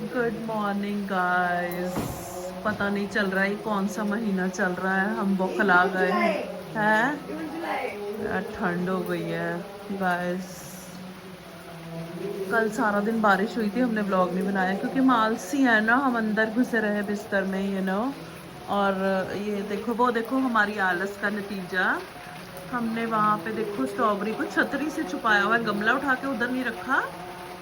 Good morning guys. पता नहीं चल रहा है कौन सा महीना चल रहा है, हम बौखला गए हैं। यार ठंड हो गई है गाइस। कल सारा दिन बारिश हुई थी, हमने व्लॉग नहीं बनाया क्योंकि मालसी है ना, हम अंदर घुसे रहे बिस्तर में और ये देखो, वो देखो हमारी आलस का नतीजा। हमने वहाँ पे देखो स्ट्रॉबेरी को छतरी से छुपाया हुआ है, गमला उठा के उधर नहीं रखा,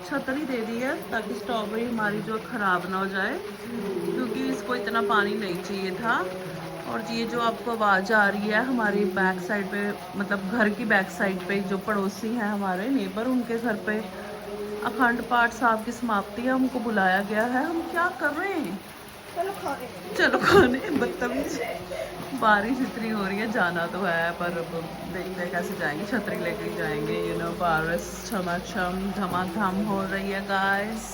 छतरी दे दी है ताकि स्ट्रॉबेरी हमारी जो ख़राब ना हो जाए, क्योंकि इसको इतना पानी नहीं चाहिए था। और ये जो आपको आवाज़ आ रही है हमारी बैक साइड पे, मतलब घर की बैक साइड पे जो पड़ोसी हैं हमारे नेबर, उनके घर पे अखंड पाठ साहब की समाप्ति है, हमको बुलाया गया है। हम क्या कर रहे हैं? चलो खाने। बदतमीज। बारिश इतनी हो रही है, जाना तो है पर अब देखते हैं कैसे जाएंगे, छतरी लेके जाएंगे। बारिश छमाछम धमाधम हो रही है गाइस।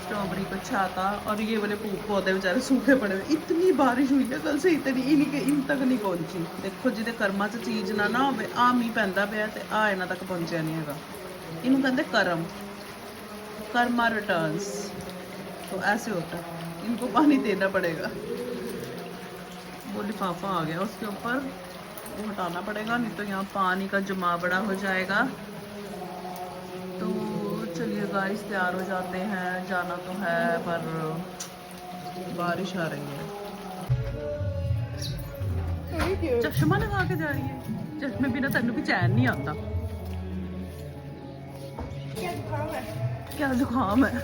स्ट्रॉबेरी को छाता और ये वाले पौधे बेचारे सूखे पड़े हुए। इतनी बारिश हुई है कल से, इतनी इन तक नहीं पहुंची। देखो जिदे कर्मा च चीज ना ना होवे, आ मीह पैंदा पिया ते आ इन्हां तक पहुंचा नहीं हैगा। इन्हू कहते कर्म, कर्मा रिटर्न्स। तो ऐसे होता है, इनको पानी देना पड़ेगा। वो लिफाफा आ गया, उसके ऊपर वो हटाना पड़ेगा, नहीं तो यहाँ पानी का जमा बड़ा हो जाएगा। तो चलिए गाइस तैयार हो जाते हैं, जाना तो है पर बारिश आ रही है। चश्मा लगा के जा रही है, चश्मे बिना तेन भी चैन नहीं आता। क्या जुकाम है?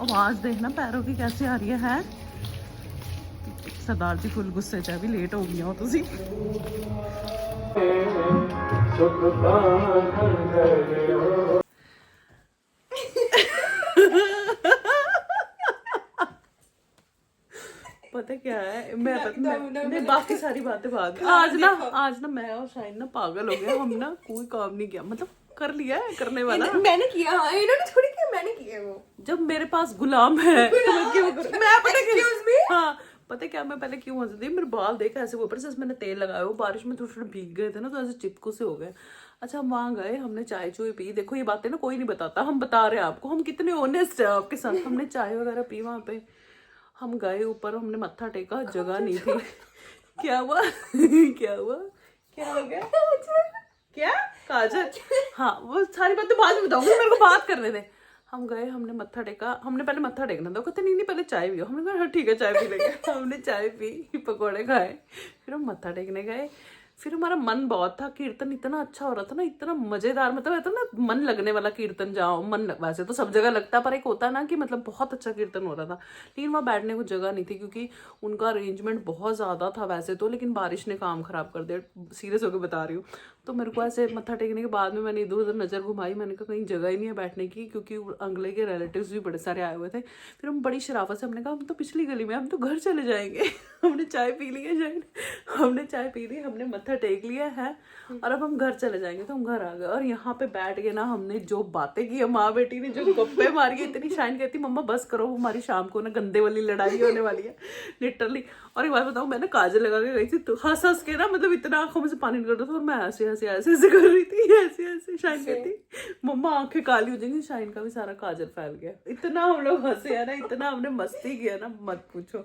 आवाज देखना पैरों की कैसे आ रही है? सरदार जी फुल गुस्से च भी लेट हो गई हो तुसी। पता क्या है, मैं बाकी सारी बातें बाद में। आज ना मैं और शाइन ना पागल हो गए। हम ना कोई काम नहीं किया, मतलब कर लिया है करने वाला मैंने किया। हाँ, इन्होंने थोड़ी किया, मैंने किया। वो जब मेरे पास गुलाम है तो मैं क्यों करूं? मैं पता हाँ पता क्या, मैं पहले क्यों हंसती थी, मेरे बाल देखा ऐसे ऊपर से मैंने तेल लगाया, वो बारिश में थोड़े थोड़े भीग गए थे ना, तो ऐसे चिपकू से हो गए। अच्छा हम वहाँ गए, हमने चाय चुई पी। देखो ये बातें ना कोई नहीं बताता, हम बता रहे हैं आपको, हम कितने ऑनेस्ट है आपके साथ। हमने चाय वगैरह पी वहाँ पे, हम गए ऊपर, हमने मत्था टेका, जगह नहीं थी। क्या हुआ? क्या हुआ? क्या हो गया? क्या काजल? हाँ वो सारी बातें बाद में बताऊंगी, मेरे को बात करने दे। हम गए, हमने मत्था टेका, हमने पहले मत्था टेकना था, कहते नहीं पहले चाय पियो। हमने कहा हाँ ठीक है चाय पी लेंगे। हमने चाय पी, पकौड़े खाए, फिर हम मत्था टेकने गए। फिर हमारा मन बहुत था, कीर्तन इतना अच्छा हो रहा था ना, इतना मजेदार, मतलब ऐसा ना मन लगने वाला कीर्तन। जाओ वैसे तो सब जगह लगता है, पर एक होता है ना कि मतलब बहुत अच्छा कीर्तन हो रहा था। लेकिन वहाँ बैठने को जगह नहीं थी क्योंकि उनका अरेंजमेंट बहुत ज़्यादा था वैसे तो, लेकिन बारिश ने काम खराब कर दिया, सीरियस होकर बता रही हूँ। तो मेरे को ऐसे मत्था टेकने के बाद में मैंने इधर उधर नज़र घुमाई, मैंने कहा कहीं जगह ही नहीं है बैठने की, क्योंकि अगले के रिलेटिव्स भी बड़े सारे आए हुए थे। फिर हम बड़ी शराफत से हमने कहा हम तो पिछली गली में, हम तो घर चले जाएंगे। हमने चाय पी ली है शायद, हमने चाय पी ली, हमने मत्था टेक लिया है और अब हम घर चले जाएंगे। तो हम घर आ गए और यहाँ पे बैठ के ना हमने जो बातें की, माँ बेटी ने जो गप्पे मारी, इतनी। शाइन कहती मम्मा बस करो, हमारी शाम को ना गंदे वाली लड़ाई होने वाली है लिटरली। और एक बात बताऊँ, मैं ना काजल लगा के गई थी, तो हंस हंस के ना, मतलब इतना आंखों में से पानी निकल रहा था और मैं ऐसे ऐसे ऐसे ऐसे कर रही थी, ऐसे ऐसे। शाइन कहती मम्मा आंखें काली हो जाएंगी। शाइन का भी सारा काजल फैल गया, इतना हम लोग हंसे है ना, इतना हमने मस्ती किया ना, मत पूछो।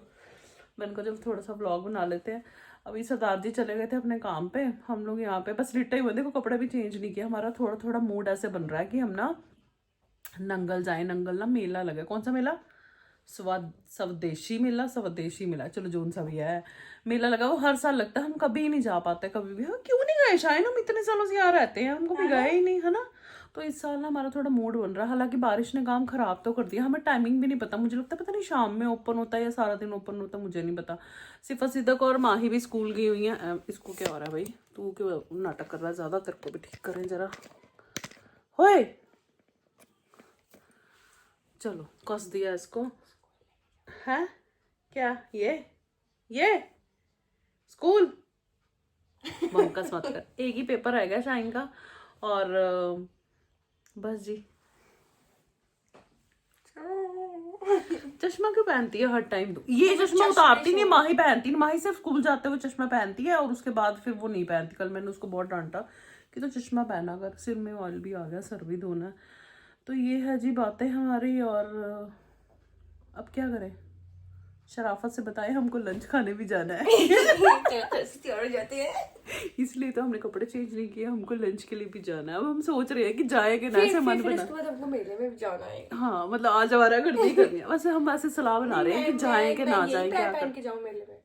मैंने कहा जब थोड़ा सा व्लॉग बना लेते हैं। अभी सरदार जी चले गए थे अपने काम पे, हम लोग यहाँ पे बस लिटे हुए। देखो कपड़े भी चेंज नहीं किया, हमारा थोड़ा थोड़ा मूड ऐसे बन रहा है कि हम ना नंगल जाए। नंगल ना मेला लगा, कौन सा मेला? स्वदेशी मेला, स्वदेशी मेला, चलो जोन सा भी है मेला लगा, वो हर साल लगता है। हम कभी नहीं जा पाते, कभी भी। हाँ क्यों नहीं गए शायद, हम इतने सालों से यहाँ रहते हैं, हम कभी गए ही नहीं है ना। तो इस साल ना हमारा थोड़ा मूड बन रहा है। हालांकि बारिश ने काम खराब तो कर दिया, हमें टाइमिंग भी नहीं पता। मुझे लगता है पता नहीं शाम में ओपन होता है या सारा दिन ओपन होता है, मुझे नहीं पता। सिफा सिद्दक और माही भी स्कूल गई हुई हैं। इसको क्या हो रहा है भाई, तू क्यों नाटक कर रहा है ज़्यादा? तेरे को भी ठीक करें जरा। होए चलो कस दिया इसको है। क्या ये स्कूल बंकस मत कर। एक ही पेपर रहेगा शाइन का और बस जी। चश्मा क्यों पहनती है हर टाइम? तो ये चश्मा उतारती नहीं, माही पहनती नहीं। माही सिर्फ स्कूल जाते हुए चश्मा पहनती है और उसके बाद फिर वो नहीं पहनती। कल मैंने उसको बहुत डांटा कि तो चश्मा पहना कर, सिर में ऑयल भी आ गया, सर भी धोना। तो ये है जी बातें हमारी। और अब क्या करें, शराफत से बताएं, हमको लंच खाने भी जाना है। तैयार हो जाते हैं। इसलिए तो हमने कपड़े चेंज नहीं किए, हमको लंच के लिए भी जाना है। अब हम सोच रहे हैं कि जाए कि ना, ऐसे मन फिर बना। इसके बाद हमको मेले में भी जाना है। हाँ मतलब आज हमारा घर नहीं करनी है। वैसे हम ऐसे सलाह बना रहे हैं कि जाए कि ना जाए, क्या पहन के जाऊं मेले में।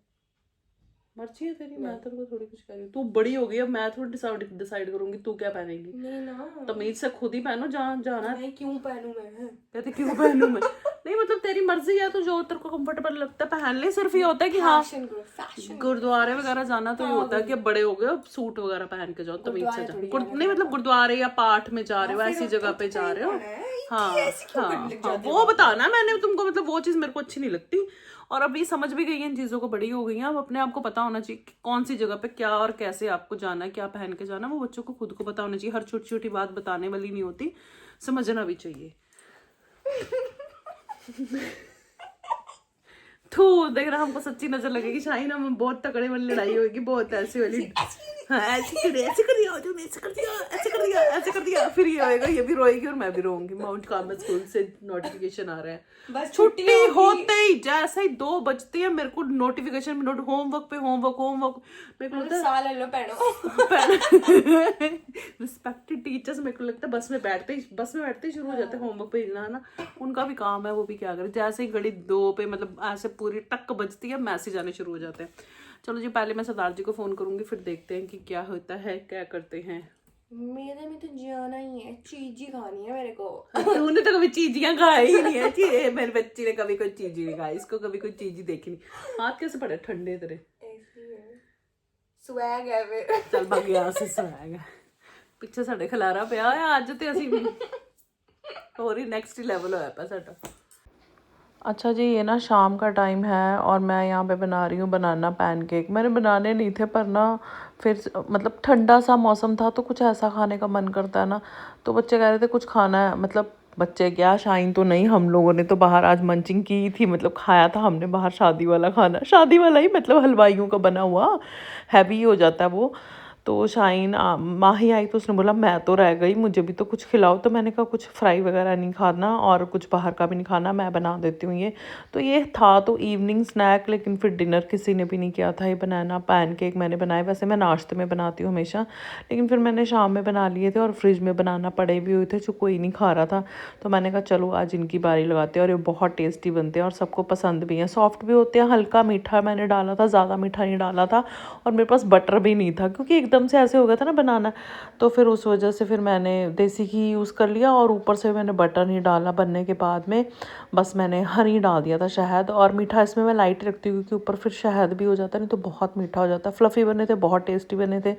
मर्जी है तेरी, मैं तेरे को थोड़ी कुछ कह रही हूँ। तू बड़ी हो गई, अब मैं थोड़ी डिसाइड करूंगी तू क्या पहनेगी। नहीं ना, तमीज से खुद ही पहनो, जहाँ जाना है। मैं क्यों पहनूं मैं? कहते क्यों पहनूं मैं? नहीं मतलब तेरी मर्जी है, तो जो तेरे को कंफर्टेबल लगता है पहन ले। सिर्फ ये होता है कि हाँ फैशन गुरुद्वारे वगैरह जाना तो ये होता है कि अब बड़े हो गए, अब सूट वगैरह पहन के जाओ, तमीज से जाओ। नहीं मतलब गुरुद्वारे या पाठ में जा रहे हो, ऐसी जगह पे जा रहे हो। हाँ, वो बताना मैंने तुमको, मतलब वो चीज मेरे को अच्छी नहीं लगती। और अभी समझ भी गई है इन चीजों को, बड़ी हो गई हैं अब, अपने आप को पता होना चाहिए कि कौन सी जगह पे क्या और कैसे आपको जाना है, क्या पहन के जाना, वो बच्चों को खुद को पता होना चाहिए। हर छोटी छोटी बात बताने वाली नहीं होती, समझना भी चाहिए। तू देख रहा, हमको सच्ची नजर लगेगी शाहीन, हम बहुत तगड़े वाली लड़ाई होगी, बहुत ऐसी वाली। हाँ ऐसे कर दिया, ऐसे कर दिया, ऐसे कर दिया, ऐसे कर दिया, ऐसे कर दिया, फिर ये होएगा, ये भी रोएगी और मैं भी रोऊंगी। माउंट कार्मेल स्कूल से नोटिफिकेशन आ रहा है, बस छुट्टी होते ही जैसे ही 2 बजते हैं मेरे को नोटिफिकेशन में, होमवर्क पे होमवर्क। मेरे को लगता है साल लो पहनो। रिस्पेक्टेड टीचर्स मेरे को लगता है बस में बैठते ही शुरू हो जाते हैं होमवर्क भेजना, है ना। उनका भी काम है, वो भी क्या करे। जैसे ही घड़ी 2 पे मतलब ऐसे पूरी टक बजती है, मैसेज आने शुरू हो जाते हैं। चलो जी, पहले मैं सरदार जी को फोन करूंगी, फिर देखते हैं कि क्या होता है, क्या करते हैं। मेरे में तो जाना ही है, चीज ही खानी है मेरे को। तूने तो कभी चीजियां खाई ही नहीं है। मेरे बच्ची ने कभी कोई चीज नहीं खाई, इसको कभी कोई चीज ही देखी नहीं। हाथ कैसे पड़े ठंडे तेरे? स्वैग है फिर। चल भाग यहाँ से, स्वैग है। पिछे साडे खलारा पिया है अज, तो असीं होर ही नेक्स्ट लेवल होया पिया साडा। अच्छा जी, ये ना शाम का टाइम है और मैं यहाँ पे बना रही हूँ बनाना पैनकेक। मैंने बनाने नहीं थे, पर ना फिर मतलब ठंडा सा मौसम था तो कुछ ऐसा खाने का मन करता है ना। तो बच्चे कह रहे थे कुछ खाना है, मतलब बच्चे क्या, शाइन तो नहीं, हम लोगों ने तो बाहर आज मंचिंग की थी, मतलब खाया था हमने बाहर शादी वाला खाना। शादी वाला ही मतलब हलवाइयों का बना हुआ, हैवी हो जाता है वो। तो शाइन माँ ही आई तो उसने बोला मैं तो रह गई, मुझे भी तो कुछ खिलाओ। तो मैंने कहा कुछ फ्राई वगैरह नहीं खाना और कुछ बाहर का भी नहीं खाना, मैं बना देती हूँ ये। तो ये था तो इवनिंग स्नैक, लेकिन फिर डिनर किसी ने भी नहीं किया था। ये बनाना पैनकेक मैंने बनाए, वैसे मैं नाश्ते में बनाती हूँ हमेशा, लेकिन फिर मैंने शाम में बना लिए थे और फ्रिज में बनाना पड़े भी हुए थे, जो कोई नहीं खा रहा था। तो मैंने कहा चलो आज इनकी बारी लगाते हैं। और ये बहुत टेस्टी बनते हैं और सबको पसंद भी हैं, सॉफ्ट भी होते हैं। हल्का मीठा मैंने डाला था, ज़्यादा मीठा नहीं डाला था। और मेरे पास बटर भी नहीं था, क्योंकि एकदम से ऐसे हो गया था ना बनाना, तो फिर उस वजह से फिर मैंने देसी घी यूज़ कर लिया और ऊपर से मैंने बटर नहीं डाला। बनने के बाद में बस मैंने हनी डाल दिया था, शहद। और मीठा इसमें मैं लाइट रखती हूँ क्योंकि ऊपर फिर शहद भी हो जाता है, नहीं तो बहुत मीठा हो जाता है। फ्लफ़ी बने थे, बहुत टेस्टी बने थे।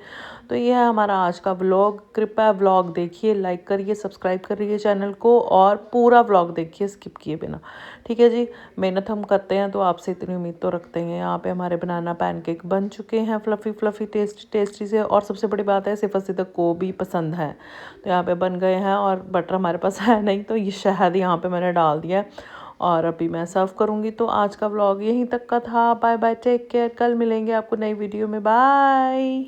तो ये है हमारा आज का व्लॉग। कृपया व्लॉग देखिए, लाइक करिए, सब्सक्राइब करिए चैनल को और पूरा व्लॉग देखिए स्किप किए बिना, ठीक है जी। मेहनत हम करते हैं तो आपसे इतनी उम्मीद तो रखते हैं। यहाँ पे हमारे बनाना पैनकेक बन चुके हैं, फ्लफ़ी टेस्टी से। और सबसे बड़ी बात है, सिर्फ सिद्दीक को भी पसंद है। तो यहाँ पे बन गए हैं और बटर हमारे पास है नहीं, तो ये शहद यहाँ पे मैंने डाल दिया है और अभी मैं सर्व करूँगी। तो आज का व्लॉग यहीं तक का था। Bye bye, take care. कल मिलेंगे आपको नई वीडियो में। बाय।